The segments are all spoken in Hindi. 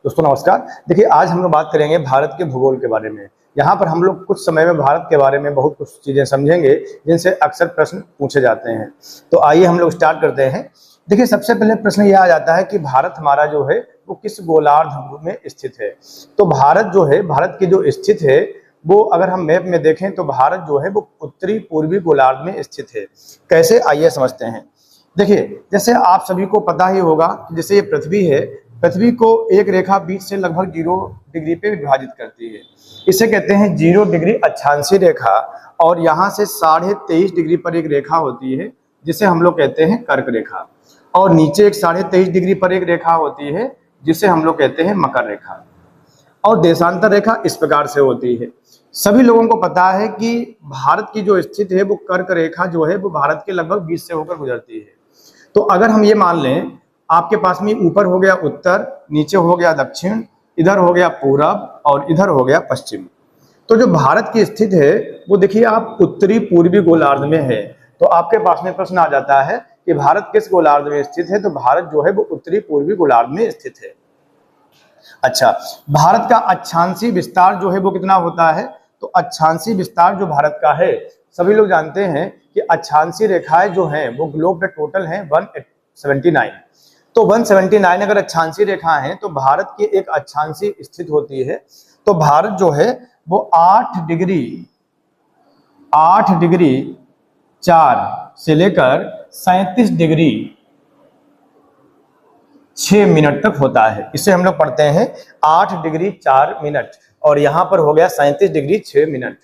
दोस्तों नमस्कार। देखिए, आज हम लोग बात करेंगे भारत के भूगोल के बारे में। यहाँ पर हम लोग कुछ समय में भारत के बारे में बहुत कुछ चीज़ें समझेंगे जिनसे अक्सर प्रश्न पूछे जाते हैं। तो आइए हम लोग स्टार्ट करते हैं। देखिए, सबसे पहले प्रश्न यह आ जाता है कि भारत हमारा जो है वो किस गोलार्ध में स्थित है। तो भारत जो है, भारत की जो स्थित है वो अगर हम मैप में देखें तो भारत जो है वो उत्तरी पूर्वी गोलार्ध में स्थित है। कैसे, आइए समझते हैं। देखिए, जैसे आप सभी को पता ही होगा, जैसे ये पृथ्वी है, पृथ्वी को एक रेखा बीच से लगभग 0 डिग्री पे विभाजित करती है। इसे कहते हैं 0 डिग्री अक्षांशीय रेखा। और यहाँ से 23.5 डिग्री पर एक रेखा होती है जिसे हम लोग कहते हैं कर्क रेखा। और नीचे एक 23.5 डिग्री पर एक रेखा होती है जिसे हम लोग कहते हैं मकर रेखा। और देशांतर रेखा इस प्रकार से होती है। सभी लोगों को पता है कि भारत की जो स्थिति है वो कर्क रेखा जो है वो भारत के लगभग बीच से होकर गुजरती है। तो अगर हम ये मान लें, आपके पास में ऊपर हो गया उत्तर, नीचे हो गया दक्षिण, इधर हो गया पूरब और इधर हो गया पश्चिम। तो जो भारत की स्थिति है वो देखिए आप उत्तरी पूर्वी गोलार्ध में है। तो आपके पास में प्रश्न आ जाता है कि भारत किस गोलार्ध में स्थित है। तो भारत जो है वो उत्तरी पूर्वी गोलार्ध में स्थित है। अच्छा, भारत का अक्षांशीय विस्तार जो है वो कितना होता है। तो अक्षांशीय विस्तार जो भारत का है, सभी लोग जानते हैं कि अक्षांशीय रेखाएं जो हैं वो ग्लोब पे टोटल हैं 179। तो 179 अगर अक्षांशीय रेखा है तो भारत की एक अक्षांशीय स्थित होती है। तो भारत जो है वो 8 डिग्री 4 से लेकर 37 डिग्री 6 मिनट तक होता है। इसे हम लोग पढ़ते हैं 8 डिग्री 4 मिनट और यहाँ पर हो गया 37 डिग्री 6 मिनट।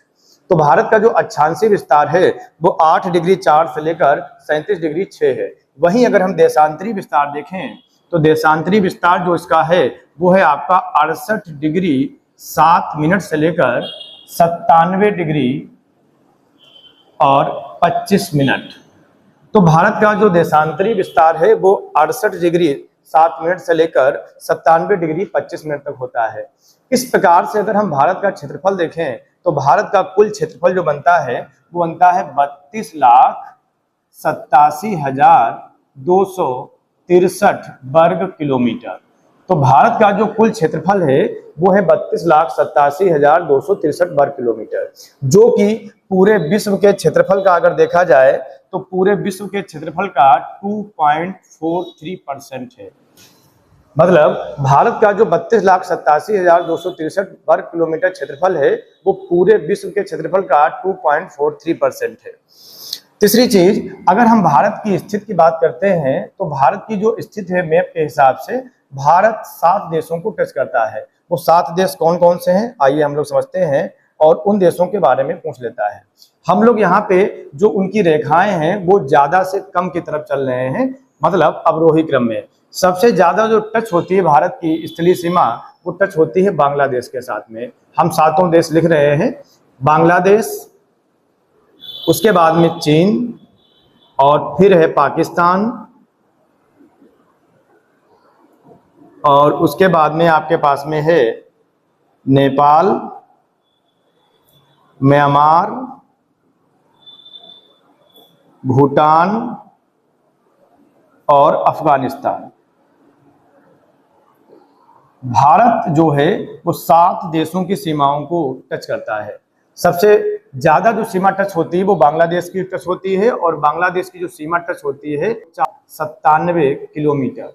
तो भारत का जो अक्षांशीय विस्तार है वो 8 डिग्री 4 से लेकर 37 डिग्री 6 है। वहीं अगर हम देशांतरी विस्तार देखें तो देशांतरी विस्तार जो इसका है वो है आपका 68 डिग्री 7 मिनट से लेकर 97 डिग्री और 25 मिनट। तो भारत का जो देशांतरी विस्तार है वो 68 डिग्री 7 मिनट से लेकर 97 डिग्री 25 मिनट तक होता है। इस प्रकार से अगर हम भारत का क्षेत्रफल देखें तो भारत का कुल क्षेत्रफल जो बनता है वो बनता है 32,87,263 वर्ग किलोमीटर। तो भारत का जो कुल क्षेत्रफल है वो है 32,87,263 वर्ग किलोमीटर, जो कि पूरे विश्व के क्षेत्रफल का अगर देखा जाए तो पूरे विश्व के क्षेत्रफल का 2.43% है। मतलब भारत का जो 32,87,263 वर्ग किलोमीटर क्षेत्रफल है वो पूरे विश्व के क्षेत्रफल का 2.43% है। तीसरी चीज, अगर हम भारत की स्थिति की बात करते हैं तो भारत की जो स्थिति है मैप के हिसाब से भारत 7 देशों को टच करता है। वो 7 देश कौन कौन से हैं, आइए हम लोग समझते हैं और उन देशों के बारे में पूछ लेता है। हम लोग यहाँ पे जो उनकी रेखाएं हैं वो ज्यादा से कम की तरफ चल रहे हैं, मतलब अवरोही क्रम में। सबसे ज्यादा जो टच होती है भारत की स्थलीय सीमा वो टच होती है बांग्लादेश के साथ में। हम 7 देश लिख रहे हैं, बांग्लादेश, उसके बाद में चीन और फिर है पाकिस्तान और उसके बाद में आपके पास में है नेपाल, म्यांमार, भूटान और अफगानिस्तान। भारत जो है वो 7 देशों की सीमाओं को टच करता है। सबसे ज्यादा जो सीमा टच होती है वो बांग्लादेश की टच होती है और बांग्लादेश की जो सीमा टच होती है 97 किलोमीटर।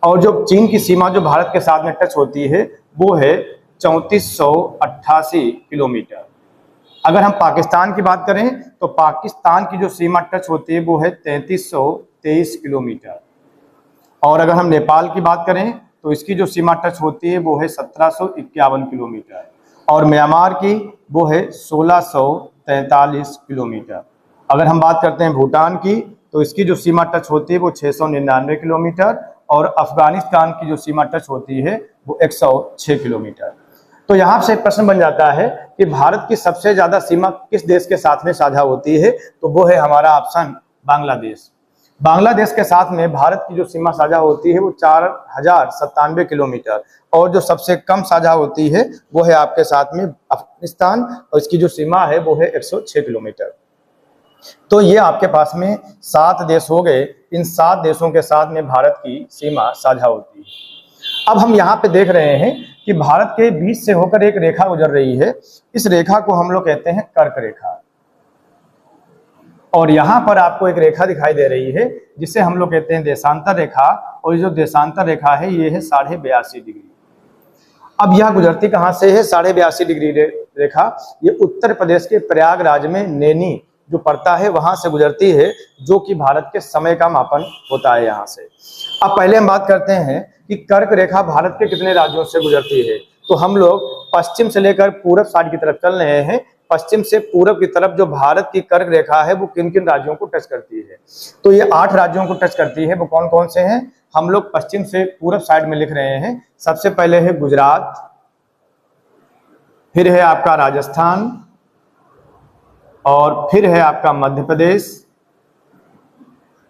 और जो चीन की सीमा जो भारत के साथ में टच होती है वो है 3488 किलोमीटर। अगर हम पाकिस्तान की बात करें तो पाकिस्तान की जो सीमा टच होती है वो है 3323 किलोमीटर। और अगर हम नेपाल की बात करें तो इसकी जो सीमा टच होती है वो है 1751 किलोमीटर और म्यांमार की वो है 1643 किलोमीटर। अगर हम बात करते हैं भूटान की तो इसकी जो सीमा टच होती है वो 699 किलोमीटर और अफगानिस्तान की जो सीमा टच होती है वो 106 किलोमीटर। तो यहाँ से प्रश्न बन जाता है कि भारत की सबसे ज्यादा सीमा किस देश के साथ में साझा होती है। तो वो है हमारा ऑप्शन बांग्लादेश। बांग्लादेश के साथ में भारत की जो सीमा साझा होती है वो 4097 किलोमीटर और जो सबसे कम साझा होती है वो है आपके साथ में अफगानिस्तान और इसकी जो सीमा है वो है 106 किलोमीटर। तो ये आपके पास में 7 देश हो गए। इन 7 देशों के साथ में भारत की सीमा साझा होती है। अब हम यहाँ पे देख रहे हैं कि भारत के बीच से होकर एक रेखा गुजर रही है। इस रेखा को हम लोग कहते हैं कर्क रेखा। और यहाँ पर आपको एक रेखा दिखाई दे रही है जिसे हम लोग कहते हैं देशांतर रेखा। और ये जो देशांतर रेखा है ये है 82.5 डिग्री। अब यह गुजरती कहाँ से है 82.5 डिग्री रेखा? ये उत्तर प्रदेश के प्रयागराज में नैनी जो पड़ता है वहां से गुजरती है, जो कि भारत के समय का मापन होता है यहाँ से। अब पहले हम बात करते हैं कि कर्क रेखा भारत के कितने राज्यों से गुजरती है। तो हम लोग पश्चिम से लेकर पूरब साइड की तरफ चल रहे हैं। पश्चिम से पूरब की तरफ जो भारत की कर्क रेखा है वो किन किन राज्यों को टच करती है? तो ये 8 राज्यों को टच करती है। वो कौन कौन से हैं? हम लोग पश्चिम से पूरब साइड में लिख रहे हैं। सबसे पहले है गुजरात, फिर है आपका राजस्थान, और फिर है आपका मध्य प्रदेश,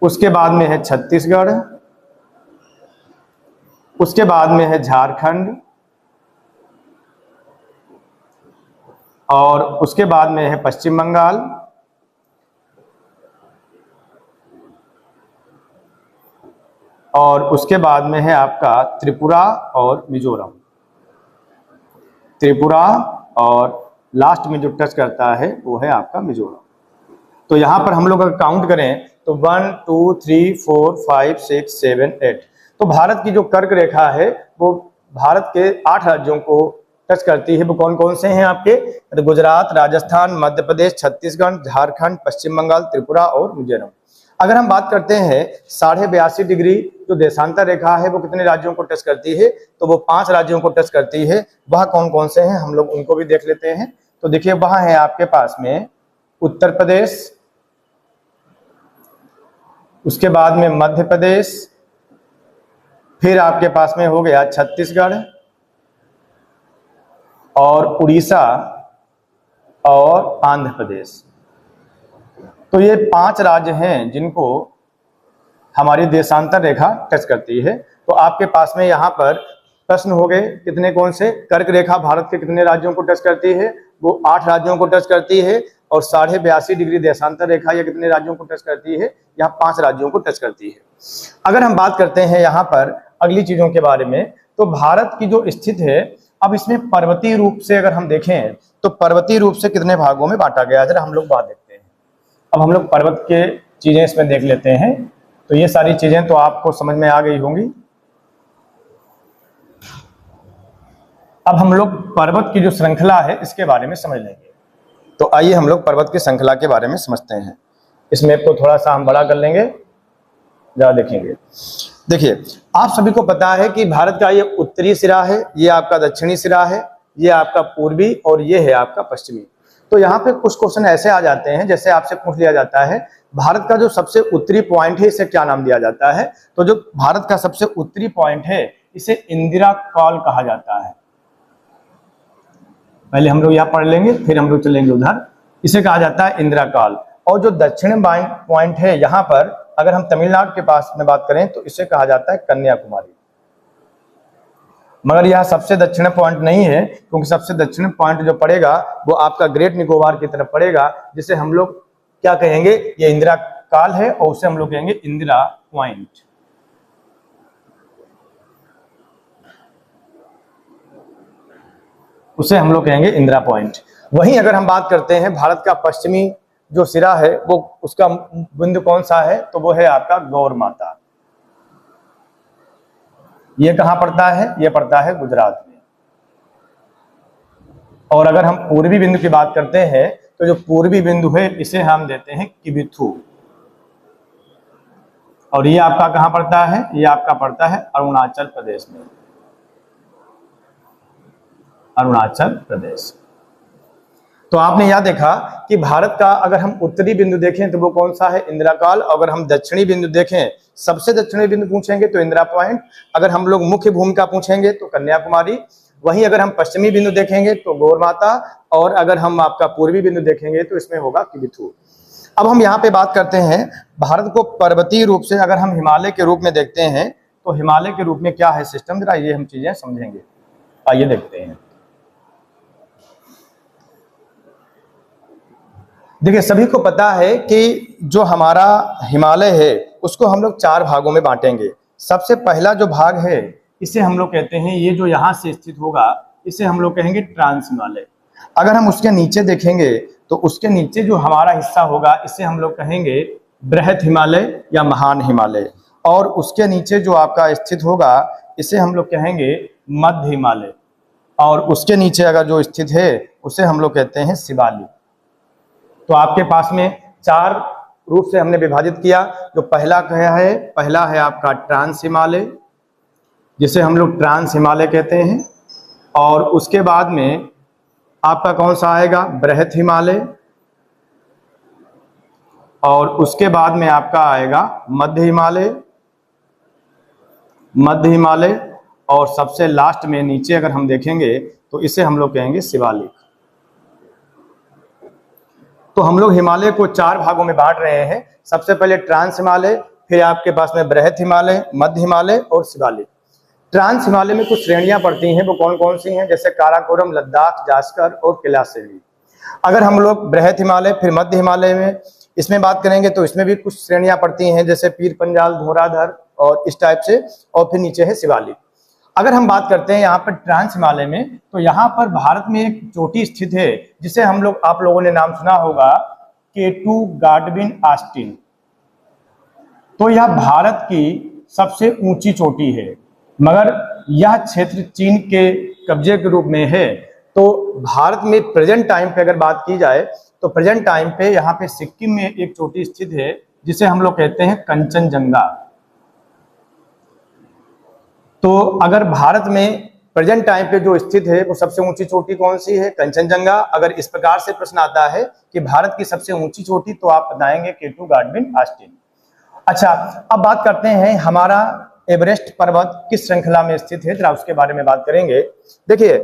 उसके बाद में है छत्तीसगढ़, उसके बाद में है झारखंड, और उसके बाद में है पश्चिम बंगाल, और उसके बाद में है आपका त्रिपुरा और मिजोरम। त्रिपुरा और लास्ट में जो टच करता है वो है आपका मिजोरम। तो यहाँ पर हम लोग अगर काउंट करें तो 1 2 3 4 5 6 7 8। तो भारत की जो कर्क रेखा है वो भारत के 8 राज्यों को टच करती है। वो कौन कौन से हैं आपके? तो गुजरात, राजस्थान, मध्य प्रदेश, छत्तीसगढ़, झारखंड, पश्चिम बंगाल, त्रिपुरा और मिजोरम। अगर हम बात करते हैं 82.5 डिग्री जो देशांतर रेखा है वो कितने राज्यों को टच करती है? तो वो 5 राज्यों को टच करती है। वह कौन कौन से हैं हम लोग उनको भी देख लेते हैं। तो देखिए वहां है आपके पास में उत्तर प्रदेश, उसके बाद में मध्य प्रदेश, फिर आपके पास में हो गया छत्तीसगढ़ और उड़ीसा और आंध्र प्रदेश। तो ये 5 राज्य हैं जिनको हमारी देशांतर रेखा टच करती है। तो आपके पास में यहाँ पर प्रश्न हो गए कितने कौन से? कर्क रेखा भारत के कितने राज्यों को टच करती है? वो 8 राज्यों को टच करती है। और 82.5 डिग्री देशांतर रेखा ये कितने राज्यों को टच करती है? यहाँ 5 राज्यों को टच करती है। अगर हम बात करते हैं यहाँ पर अगली चीजों के बारे में, तो भारत की जो स्थिति है, अब इसमें पर्वतीय रूप से अगर हम देखें तो पर्वतीय रूप से कितने भागों में बांटा गया है जरा हम लोग बात देखते हैं। अब हम लोग पर्वत के चीजें इसमें देख लेते हैं। तो ये सारी चीजें तो आपको समझ में आ गई होंगी। अब हम लोग पर्वत की जो श्रृंखला है इसके बारे में समझ लेंगे। तो आइए हम लोग पर्वत की श्रृंखला के बारे में समझते हैं। इस मैप को थोड़ा सा हम बड़ा कर लेंगे, जरा देखेंगे। देखिए आप सभी को पता है कि भारत का ये उत्तरी सिरा है, ये आपका दक्षिणी सिरा है, ये आपका पूर्वी और ये है आपका पश्चिमी। तो यहाँ पे कुछ क्वेश्चन ऐसे आ जाते हैं, जैसे आपसे पूछ लिया जाता है भारत का जो सबसे उत्तरी पॉइंट है इसे क्या नाम दिया जाता है? तो जो भारत का सबसे उत्तरी पॉइंट है इसे इंदिरा कॉल कहा जाता है। पहले हम लोग यहाँ पढ़ लेंगे फिर हम लोग चलेंगे उधर। इसे कहा जाता है इंदिरा कॉल। और जो दक्षिण पॉइंट है यहाँ पर, अगर हम तमिलनाडु के पास में बात करें तो इसे कहा जाता है कन्याकुमारी। मगर यह सबसे दक्षिण पॉइंट नहीं है, क्योंकि सबसे दक्षिण पॉइंट जो पड़ेगा वो आपका ग्रेट निकोबार की तरफ पड़ेगा, जिसे हम लोग क्या कहेंगे? ये इंदिरा काल है और उसे हम लोग कहेंगे इंदिरा पॉइंट। उसे हम लोग कहेंगे इंदिरा पॉइंट। वहीं अगर हम बात करते हैं भारत का पश्चिमी जो सिरा है वो उसका बिंदु कौन सा है? तो वो है आपका गौर माता। ये कहां पड़ता है? ये पड़ता है गुजरात में। और अगर हम पूर्वी बिंदु की बात करते हैं तो जो पूर्वी बिंदु है इसे हम देते हैं किबिथु। और ये आपका कहां पड़ता है? ये आपका पड़ता है अरुणाचल प्रदेश में। अरुणाचल प्रदेश। तो आपने यह देखा कि भारत का अगर हम उत्तरी बिंदु देखें तो वो कौन सा है? इंदिरा काल। अगर हम दक्षिणी बिंदु देखें, सबसे दक्षिणी बिंदु पूछेंगे तो इंदिरा पॉइंट। अगर हम लोग मुख्य भूमिका पूछेंगे तो कन्याकुमारी। वहीं अगर हम पश्चिमी बिंदु देखेंगे तो गौर माता। और अगर हम आपका पूर्वी बिंदु देखेंगे तो इसमें होगा किबिथु। अब हम यहाँ पे बात करते हैं भारत को पर्वतीय रूप से अगर हम हिमालय के रूप में देखते हैं तो हिमालय के रूप में क्या है सिस्टम, जरा ये हम चीजें समझेंगे। आइए देखते हैं। देखिए सभी को पता है कि जो हमारा हिमालय है उसको हम लोग 4 भागों में बांटेंगे। सबसे पहला जो भाग है इसे हम लोग कहते हैं, ये जो यहाँ से स्थित होगा इसे हम लोग कहेंगे ट्रांस हिमालय। अगर हम उसके नीचे देखेंगे तो उसके नीचे जो हमारा हिस्सा होगा इसे हम लोग कहेंगे बृहत हिमालय या महान हिमालय, और उसके नीचे जो आपका स्थित होगा इसे हम लोग कहेंगे मध्य हिमालय, और उसके नीचे अगर जो स्थित है उसे हम लोग कहते हैं शिवालिक। तो आपके पास में 4 रूप से हमने विभाजित किया। जो पहला है आपका ट्रांस हिमालय, जिसे हम लोग ट्रांस हिमालय कहते हैं, और उसके बाद में आपका कौन सा आएगा, बृहत हिमालय, और उसके बाद में आपका आएगा मध्य हिमालय, और सबसे लास्ट में नीचे अगर हम देखेंगे तो इसे हम लोग कहेंगे शिवालिक। तो हम लोग हिमालय को 4 भागों में बांट रहे हैं। सबसे पहले ट्रांस हिमालय, फिर आपके पास में बृहत हिमालय, मध्य हिमालय और शिवालिक। ट्रांस हिमालय में कुछ श्रेणियां पड़ती हैं, वो कौन कौन सी हैं, जैसे काराकोरम, लद्दाख, जास्कर और कैलाश। अगर हम लोग बृहत हिमालय फिर मध्य हिमालय में इसमें बात करेंगे तो इसमें भी कुछ श्रेणियां पड़ती हैं, जैसे पीर पंजाल, धौराधर और इस टाइप से, और फिर नीचे है शिवालिक। अगर हम बात करते हैं यहाँ पर ट्रांस हिमालय में, तो यहाँ पर भारत में एक चोटी स्थित है जिसे आप लोगों ने नाम सुना होगा, K2 गॉडविन ऑस्टिन। तो यह भारत की सबसे ऊंची चोटी है, मगर यह क्षेत्र चीन के कब्जे के रूप में है। तो भारत में प्रेजेंट टाइम पे अगर बात की जाए तो प्रेजेंट टाइम पे यहाँ पे सिक्किम में एक चोटी स्थित है जिसे हम लोग कहते हैं कंचनजंगा। तो अगर भारत में प्रेजेंट टाइम पे जो स्थित है वो सबसे ऊंची चोटी कौन सी है, कंचनजंगा। अगर इस प्रकार से प्रश्न आता है कि भारत की सबसे ऊंची चोटी, तो आप बताएंगे K2 गॉडविन ऑस्टिन। अच्छा, अब बात करते हैं हमारा एवरेस्ट पर्वत किस श्रृंखला में स्थित है, जरा उसके बारे में बात करेंगे। देखिए,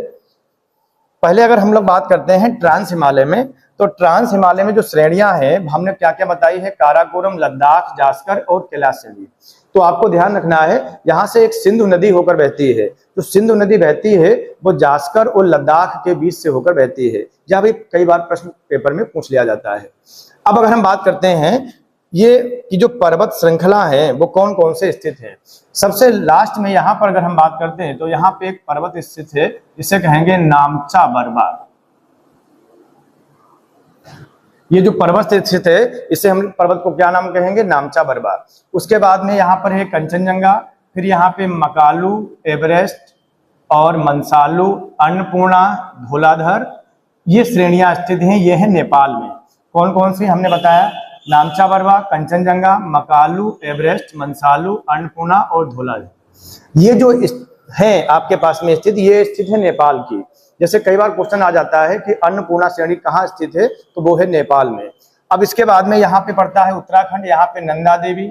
पहले अगर हम लोग बात करते हैं ट्रांस हिमालय में, तो ट्रांस हिमालय में जो श्रेणियां हैं हमने क्या क्या बताई है, काराकोरम, लद्दाख, जास्कर और कैलाश। तो आपको ध्यान रखना है, यहाँ से एक सिंधु नदी होकर बहती है। जो सिंधु नदी बहती है वो जास्कर और लद्दाख के बीच से होकर बहती है। यह भी कई बार प्रश्न पेपर में पूछ लिया जाता है। अब अगर हम बात करते हैं ये कि जो पर्वत श्रृंखला है वो कौन कौन से स्थित है, सबसे लास्ट में यहाँ पर अगर हम बात करते हैं तो यहाँ पे एक पर्वत स्थित है जिसे कहेंगे नामचा बरवा। ये जो पर्वत स्थित है इसे हम पर्वत को क्या नाम कहेंगे, नामचा बरवा। उसके बाद में यहाँ पर है कंचनजंगा, फिर यहाँ पे मकालू, एवरेस्ट और मनसालू, अन्नपूर्णा, धौलाधर, ये श्रेणियां स्थित हैं। ये है नेपाल में। कौन कौन सी हमने बताया, नामचा बरवा, कंचनजंगा, मकालू, एवरेस्ट, मनसालू, अन्नपूर्णा और धौलाधर। ये जो है आपके पास में स्थित, ये स्थित है नेपाल की। जैसे कई बार क्वेश्चन आ जाता है कि अन्नपूर्णा श्रेणी कहाँ स्थित है, तो वो है नेपाल में। अब इसके बाद में यहाँ पे पड़ता है उत्तराखंड, यहाँ पे नंदा देवी,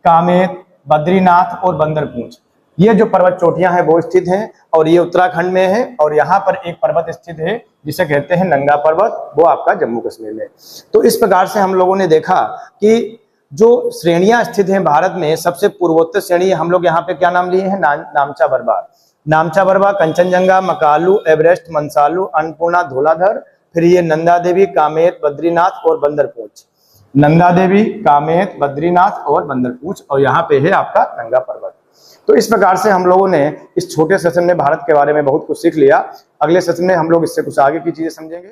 कामेत, बद्रीनाथ और बंदरपूंछ, ये जो पर्वत चोटियां हैं वो स्थित हैं, और ये उत्तराखंड में है। और यहाँ पर एक पर्वत स्थित है जिसे कहते हैं नंगा पर्वत, वो आपका जम्मू कश्मीर में। तो इस प्रकार से हम लोगों ने देखा कि जो श्रेणियां स्थित हैं भारत में, सबसे पूर्वोत्तर श्रेणी हम लोग यहाँ पे क्या नाम लिए हैं, नामचा बरवा, कंचनजंगा, मकालू, एवरेस्ट, मनसालू, अन्नपूर्णा, धौलाधर, फिर ये नंदा देवी, कामेत, बद्रीनाथ और बंदरपूंछ। नंदा देवी, कामेत, बद्रीनाथ और बंदरपूंछ, और यहाँ पे है आपका नंगा पर्वत। तो इस प्रकार से हम लोगों ने इस छोटे सेशन में भारत के बारे में बहुत कुछ सीख लिया। अगले सेशन में हम लोग इससे कुछ आगे की चीजें समझेंगे।